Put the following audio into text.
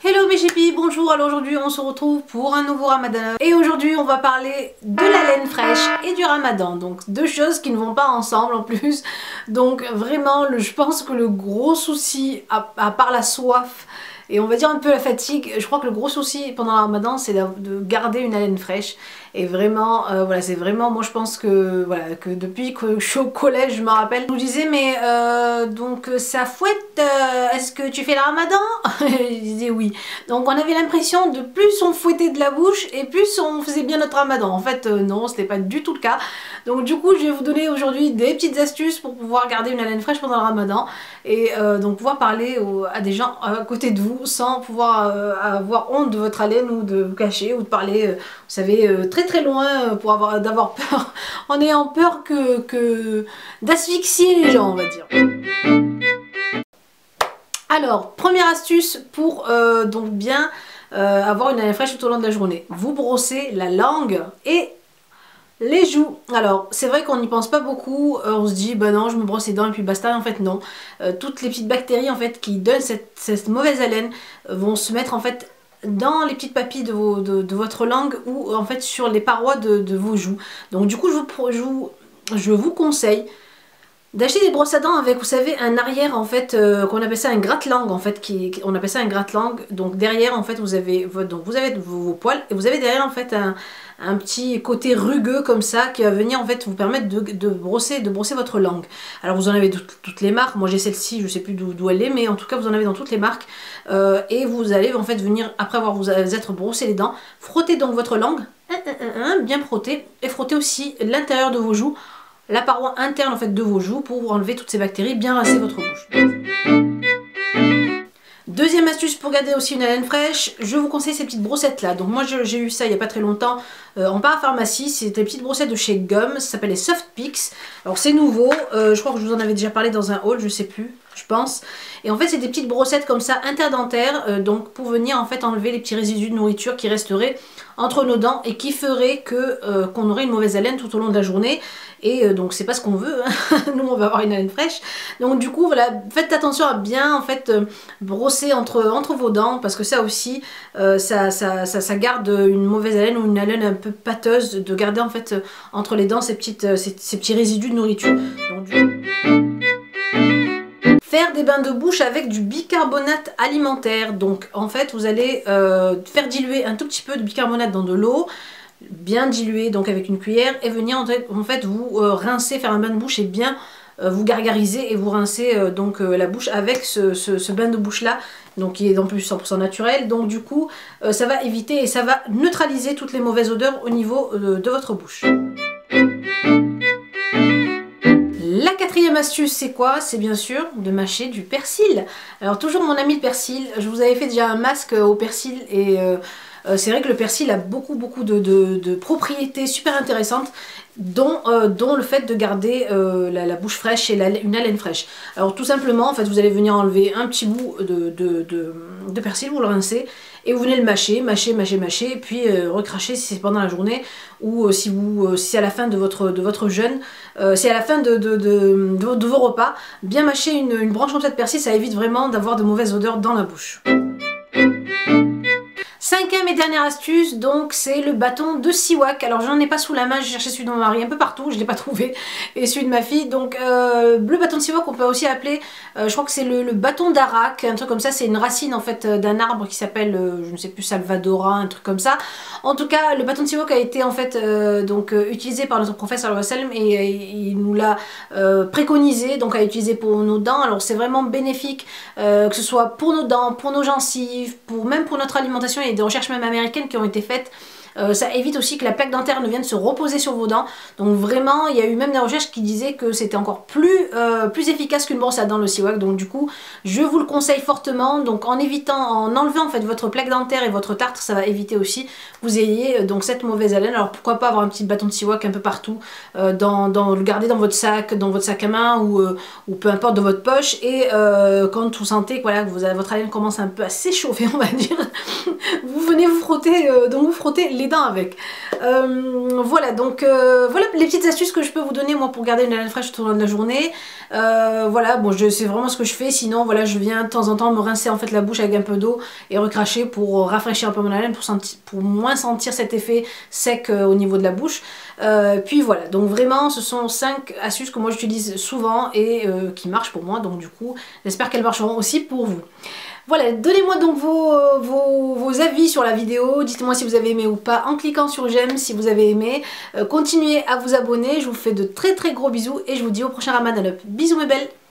Hello mes chépis, bonjour. Alors aujourd'hui on se retrouve pour un nouveau ramadan et aujourd'hui on va parler de la laine fraîche et du ramadan, donc deux choses qui ne vont pas ensemble en plus. Donc vraiment je pense que le gros souci à part la soif et on va dire un peu la fatigue, je crois que le gros souci pendant le ramadan c'est de garder une haleine fraîche. Et vraiment, voilà, c'est vraiment, moi je pense que, voilà, que depuis que je suis au collège, je me rappelle, je nous disais, mais donc ça fouette, est-ce que tu fais le ramadan? Je disais oui. Donc on avait l'impression de plus on fouettait de la bouche et plus on faisait bien notre ramadan. En fait, non, c'était pas du tout le cas. Donc du coup, je vais vous donner aujourd'hui des petites astuces pour pouvoir garder une haleine fraîche pendant le ramadan et donc pouvoir parler à des gens à côté de vous sans pouvoir avoir honte de votre haleine ou de vous cacher ou de parler, vous savez, très loin pour d'avoir peur, en ayant peur d'asphyxier les gens, on va dire. Alors, première astuce pour donc bien avoir une haleine fraîche tout au long de la journée. Vous brossez la langue et les joues. Alors, c'est vrai qu'on n'y pense pas beaucoup, on se dit, bah non, je me brosse les dents et puis basta. En fait, non. Toutes les petites bactéries en fait qui donnent cette mauvaise haleine vont se mettre en fait dans les petites papilles de votre langue ou en fait sur les parois de vos joues. Donc du coup je vous conseille d'acheter des brosses à dents avec, vous savez, un arrière en fait qu'on appelle ça un gratte-langue en fait, on appelle ça un gratte-langue. Donc derrière en fait vous avez vos poils et vous avez derrière en fait un petit côté rugueux comme ça qui va venir en fait vous permettre de brosser votre langue. Alors vous en avez toutes les marques, moi j'ai celle-ci, je sais plus d'où elle est, mais en tout cas vous en avez dans toutes les marques et vous allez en fait venir, après avoir vous être brossé les dents, frotter donc votre langue, bien frotter, et frotter aussi l'intérieur de vos joues, la paroi interne en fait de vos joues pour enlever toutes ces bactéries, bien rincer votre bouche. Deuxième astuce pour garder aussi une haleine fraîche, je vous conseille ces petites brossettes là. Donc moi j'ai eu ça il n'y a pas très longtemps en parapharmacie, c'est des petites brossettes de chez Gum, ça s'appelle les Soft Picks. Alors c'est nouveau, je crois que je vous en avais déjà parlé dans un haul, je sais plus, je pense. Et en fait c'est des petites brossettes comme ça interdentaires, donc pour venir en fait enlever les petits résidus de nourriture qui resteraient entre nos dents et qui feraient que qu'on aurait une mauvaise haleine tout au long de la journée. Et donc c'est pas ce qu'on veut, hein. Nous on va avoir une haleine fraîche. Donc du coup voilà, faites attention à bien en fait brosser entre vos dents, parce que ça aussi ça garde une mauvaise haleine ou une haleine un peu pâteuse, de garder en fait entre les dents ces petits résidus de nourriture. Donc, faire des bains de bouche avec du bicarbonate alimentaire. Donc en fait vous allez faire diluer un tout petit peu de bicarbonate dans de l'eau, bien dilué donc avec une cuillère, et venir en fait vous rincer, faire un bain de bouche et bien vous gargariser et vous rincer la bouche avec ce bain de bouche là, donc qui est en plus 100% naturel. Donc du coup ça va éviter et ça va neutraliser toutes les mauvaises odeurs au niveau de votre bouche. La quatrième astuce, c'est quoi? C'est bien sûr de mâcher du persil. Alors toujours mon ami le persil, je vous avais fait déjà un masque au persil et c'est vrai que le persil a beaucoup de propriétés super intéressantes, dont le fait de garder la bouche fraîche et une haleine fraîche. Alors tout simplement, en fait, vous allez venir enlever un petit bout de persil, vous le rincez, et vous venez le mâcher, et puis recracher si c'est pendant la journée, ou si à la fin de votre jeûne, si à la fin de vos repas, bien mâcher une branche comme ça de persil, ça évite vraiment d'avoir de mauvaises odeurs dans la bouche. Cinquième et dernière astuce, donc c'est le bâton de siwak. Alors j'en ai pas sous la main, j'ai cherché celui de mon mari un peu partout, je l'ai pas trouvé, et celui de ma fille. Donc le bâton de siwak on peut aussi appeler, je crois que c'est le bâton d'arak, un truc comme ça, c'est une racine en fait d'un arbre qui s'appelle, je ne sais plus, Salvadora, un truc comme ça. En tout cas le bâton de siwak a été en fait utilisé par notre professeur Al-Wassalm et il nous l'a préconisé donc à utiliser pour nos dents. Alors c'est vraiment bénéfique, que ce soit pour nos dents, pour nos gencives, même pour notre alimentation. Il y a des recherches même américaines qui ont été faites. Ça évite aussi que la plaque dentaire ne vienne se reposer sur vos dents. Donc vraiment, il y a eu même des recherches qui disaient que c'était encore plus efficace qu'une brosse à dents le siwak. Donc du coup, je vous le conseille fortement. Donc en enlevant en fait votre plaque dentaire et votre tartre, ça va éviter aussi que vous ayez donc cette mauvaise haleine. Alors pourquoi pas avoir un petit bâton de siwak un peu partout, le garder dans votre sac à main ou peu importe dans votre poche. Et quand vous sentez que, voilà, que votre haleine commence un peu à s'échauffer, on va dire, vous venez vous frotter, donc vous frottez les dents avec. Voilà, donc voilà les petites astuces que je peux vous donner moi pour garder une haleine fraîche tout au long de la journée. Voilà, bon, c'est vraiment ce que je fais. Sinon, voilà, je viens de temps en temps me rincer en fait la bouche avec un peu d'eau et recracher pour rafraîchir un peu mon haleine, pour moins sentir cet effet sec au niveau de la bouche. Puis voilà, donc vraiment, ce sont 5 astuces que moi j'utilise souvent et qui marchent pour moi. Donc du coup, j'espère qu'elles marcheront aussi pour vous. Voilà, donnez-moi donc vos avis sur la vidéo, dites-moi si vous avez aimé ou pas en cliquant sur j'aime si vous avez aimé. Continuez à vous abonner, je vous fais de très très gros bisous et je vous dis au prochain Ramadan Up. Bisous mes belles!